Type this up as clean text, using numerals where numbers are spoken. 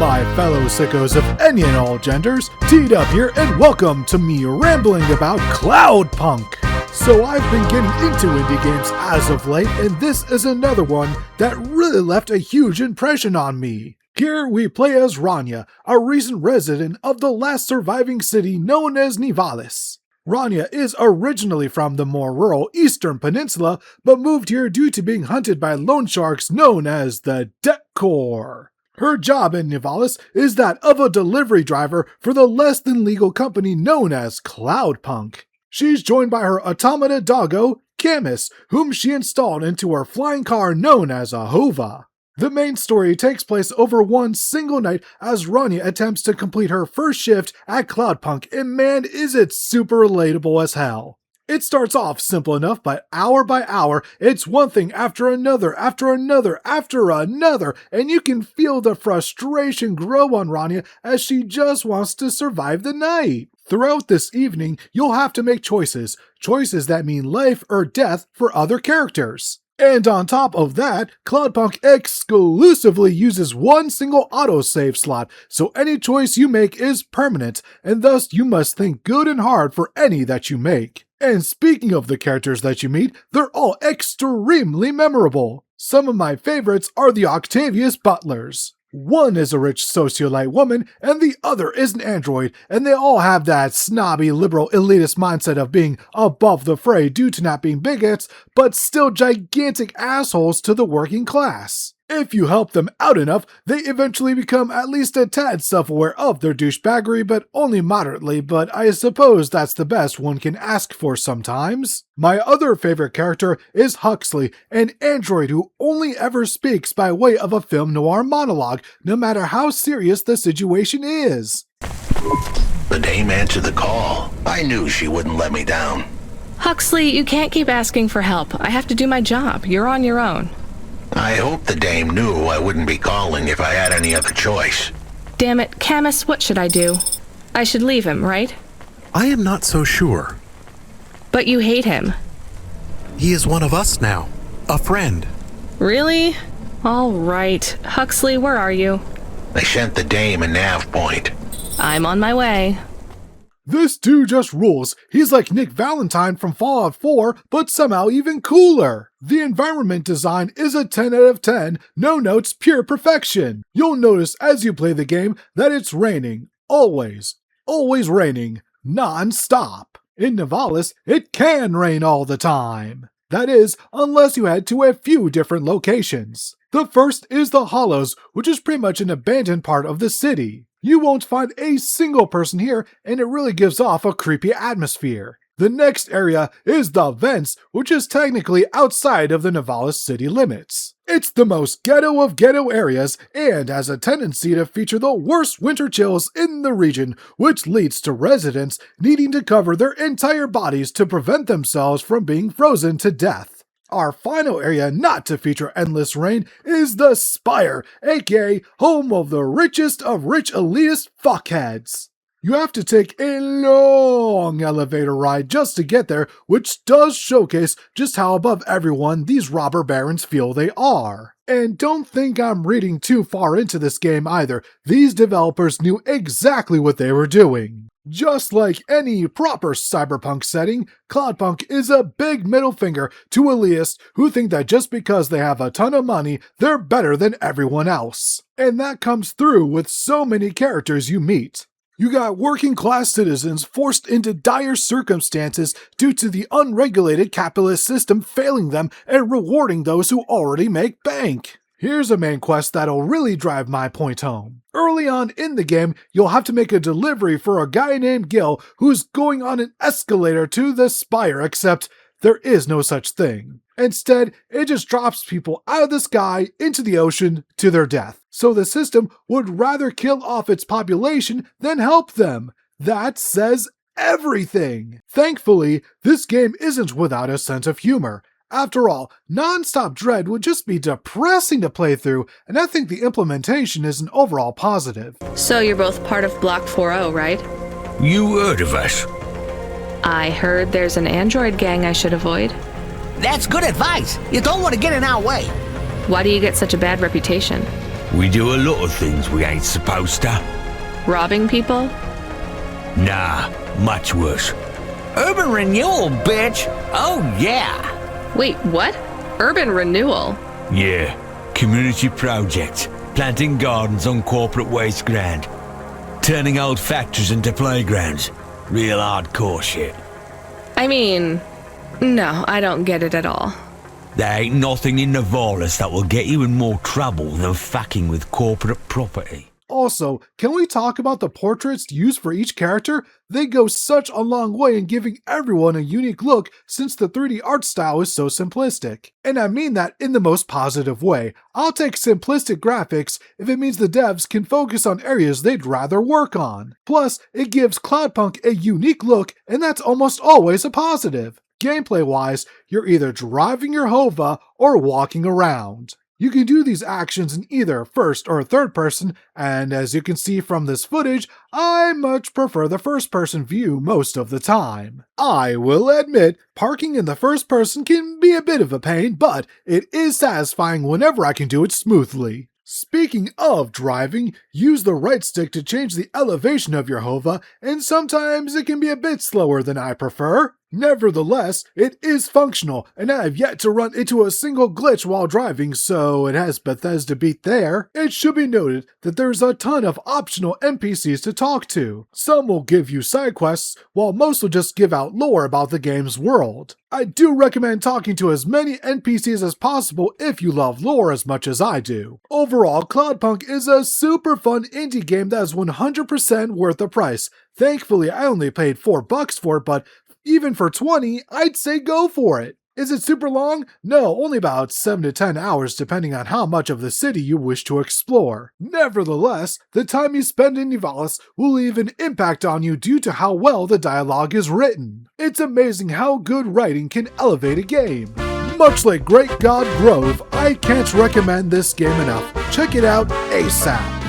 my fellow sickos of any and all genders, T-Dub here, and welcome to me rambling about Cloudpunk. So I've been getting into indie games as of late, and this is another one that really left a huge impression on me. Here we play as Rania, a recent resident of the last surviving city known as Nivalis. Rania is originally from the more rural Eastern Peninsula, but moved here due to being hunted by loan sharks known as the TWK. Her job in Nivalis is that of a delivery driver for the less than legal company known as Cloudpunk. She's joined by her automata doggo, Camus, whom she installed into her flying car known as a Hova. The main story takes place over one single night as Rania attempts to complete her first shift at Cloudpunk, and man is it super relatable as hell. It starts off simple enough, but hour by hour, it's one thing after another, and you can feel the frustration grow on Rania as she just wants to survive the night. Throughout this evening, you'll have to make choices that mean life or death for other characters. And on top of that, Cloudpunk exclusively uses one single autosave slot, so any choice you make is permanent, and thus you must think good and hard for any that you make. And speaking of the characters that you meet, they're all extremely memorable. Some of my favorites are the Octavius Butlers. One is a rich socialite woman, and the other is an android, and they all have that snobby, liberal, elitist mindset of being above the fray due to not being bigots, but still gigantic assholes to the working class. If you help them out enough, they eventually become at least a tad self-aware of their douchebaggery, but only moderately, but I suppose that's the best one can ask for sometimes. My other favorite character is Huxley, an android who only ever speaks by way of a film noir monologue, no matter how serious the situation is. The dame answered the call. I knew she wouldn't let me down. Huxley, you can't keep asking for help. I have to do my job. You're on your own. I hope the dame knew I wouldn't be calling if I had any other choice. Damn it, Camus, what should I do? I should leave him, right? I am not so sure. But you hate him. He is one of us now. A friend. Really? All right. Huxley, where are you? I sent the dame a nav point. I'm on my way. This dude just rules. He's like Nick Valentine from Fallout 4, but somehow even cooler. The environment design is a 10 out of 10, no notes, pure perfection. You'll notice as you play the game that it's raining. Always. Always raining. Non-stop. In Nivalis, it can rain all the time. That is, unless you head to a few different locations. The first is the Hollows, which is pretty much an abandoned part of the city. You won't find a single person here, and it really gives off a creepy atmosphere. The next area is the Vents, which is technically outside of the Nivalis city limits. It's the most ghetto of ghetto areas, and has a tendency to feature the worst winter chills in the region, which leads to residents needing to cover their entire bodies to prevent themselves from being frozen to death. Our final area not to feature endless rain is the Spire, aka home of the richest of rich elitist fuckheads. You have to take a long elevator ride just to get there, which does showcase just how above everyone these robber barons feel they are. And don't think I'm reading too far into this game either. These developers knew exactly what they were doing. Just like any proper cyberpunk setting, Cloudpunk is a big middle finger to elitists who think that just because they have a ton of money, they're better than everyone else. And that comes through with so many characters you meet. You got working class citizens forced into dire circumstances due to the unregulated capitalist system failing them and rewarding those who already make bank. Here's a main quest that'll really drive my point home. Early on in the game, you'll have to make a delivery for a guy named Gil who's going on an escalator to the Spire, except there is no such thing. Instead, it just drops people out of the sky into the ocean to their death. So the system would rather kill off its population than help them. That says everything. Thankfully, this game isn't without a sense of humor. After all, non-stop dread would just be depressing to play through, and I think the implementation is an overall positive. So you're both part of Block 4-0, right? You heard of us. I heard there's an android gang I should avoid. That's good advice. You don't want to get in our way. Why do you get such a bad reputation? We do a lot of things we ain't supposed to. Robbing people? Nah, much worse. Urban renewal, bitch! Oh yeah! Wait, what? Urban renewal? Yeah, community projects. Planting gardens on corporate waste ground. Turning old factories into playgrounds. Real hardcore shit. I mean, no, I don't get it at all. There ain't nothing in Nivalis that will get you in more trouble than fucking with corporate property. Also, can we talk about the portraits used for each character? They go such a long way in giving everyone a unique look since the 3D art style is so simplistic. And I mean that in the most positive way. I'll take simplistic graphics if it means the devs can focus on areas they'd rather work on. Plus, it gives Cloudpunk a unique look, and that's almost always a positive. Gameplay-wise, you're either driving your Hova or walking around. You can do these actions in either first or third person, and as you can see from this footage, I much prefer the first person view most of the time. I will admit, parking in the first person can be a bit of a pain, but it is satisfying whenever I can do it smoothly. Speaking of driving, use the right stick to change the elevation of your Hova, and sometimes it can be a bit slower than I prefer. Nevertheless, it is functional, and I have yet to run into a single glitch while driving, so it has Bethesda beat there. It should be noted that there's a ton of optional NPCs to talk to. Some will give you side quests, while most will just give out lore about the game's world. I do recommend talking to as many NPCs as possible if you love lore as much as I do. Overall, Cloudpunk is a super fun indie game that is 100% worth the price. Thankfully, I only paid $4 for it, but even for 20, I'd say go for it. Is it super long? No, only about 7 to 10 hours depending on how much of the city you wish to explore. Nevertheless, the time you spend in Nivalis will leave an impact on you due to how well the dialogue is written. It's amazing how good writing can elevate a game. Much like Great God Grove, I can't recommend this game enough. Check it out ASAP.